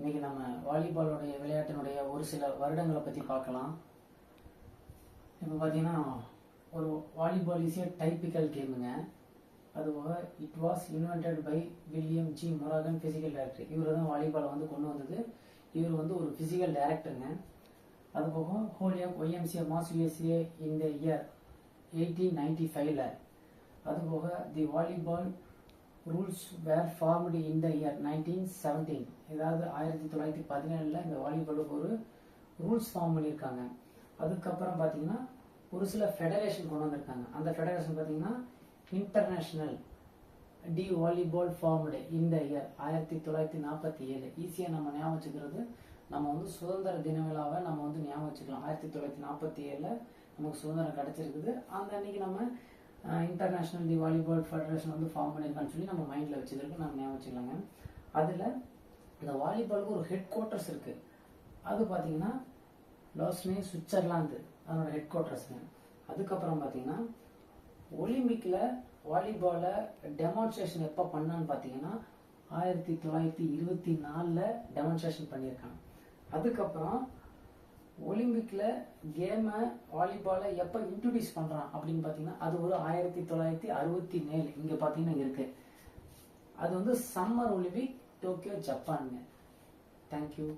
இன்னைக்கு நம்ம வாலிபாலோடைய விளையாட்டினுடைய ஒரு சில வருடங்களை பற்றி பார்க்கலாம். இப்போ பார்த்தீங்கன்னா ஒரு வாலிபால் இஸ் ஏ டைப்பிக்கல் கேமுங்க. அதுபோக it was invented by William G Morgan physical director. இவர் தான் வாலிபாலை வந்து கொண்டு வந்தது. இவர் வந்து ஒரு ஃபிசிக்கல் டைரக்டருங்க. அதுபோக ஹோலியாக் ஒய்எம்சிஏ மாஸ் யூஎஸ்ஏ இந்த இயர் 1895ல. அதுபோக the volleyball rules were formed in the year 1917. ஏதாவது 1917ல் இந்த வாலிபாலுக்கு ஒரு ரூல்ஸ் ஃபார்ம் பண்ணியிருக்காங்க. அதுக்கப்புறம் பார்த்தீங்கன்னா ஒரு சில ஃபெடரேஷன் கொண்டு வந்திருக்காங்க. அந்த ஃபெடரேஷன் பார்த்தீங்கன்னா இன்டர்நேஷனல் டி வாலிபால் ஃபார்ம்டு இந்த இயர் 1947. ஈஸியாக நம்ம ஞாபகம் வச்சுக்கிறது, நம்ம வந்து சுதந்திர தின விழாவை நம்ம வந்து ஞாபகம் வச்சுக்கலாம். 1947ல் நமக்கு சுதந்திரம் கிடைச்சிருக்குது. அந்த அன்னைக்கு நம்ம இன்டர்நேஷனல் தி வாலிபால் ஃபெடரேஷன் வந்து ஃபார்ம் பண்ணியிருக்கான்னு சொல்லி நம்ம மைண்டில் வச்சுக்கிறதுக்கு நம்ம ஞாபகம் வச்சுக்கலாங்க. அதில் இந்த வாலிபாலுக்கு ஒரு ஹெட் குவார்ட்டர்ஸ் இருக்குது. அது பார்த்தீங்கன்னா லாஸ்னே சுவிட்சர்லாந்து அதனோட ஹெட் குவார்ட்டர்ஸுங்க. அதுக்கப்புறம் பார்த்தீங்கன்னா ஒலிம்பிக்கில் வாலிபாலை டெமான்ஸ்ட்ரேஷன் எப்போ பண்ணான்னு பார்த்தீங்கன்னா 1924ல் டெமான்ஸ்ட்ரேஷன் பண்ணியிருக்காங்க. அதுக்கப்புறம் ஒலிம்பிக்கில் கேமை வாலிபாலை எப்போ இன்ட்ரடியூஸ் பண்ணுறான் அப்படின்னு பார்த்தீங்கன்னா அது ஒரு 1967 இங்கே பார்த்தீங்கன்னா இருக்குது. அது வந்து சம்மர் ஒலிம்பிக் டோக்கியோ ஜப்பானுங்க. தேங்க்யூ.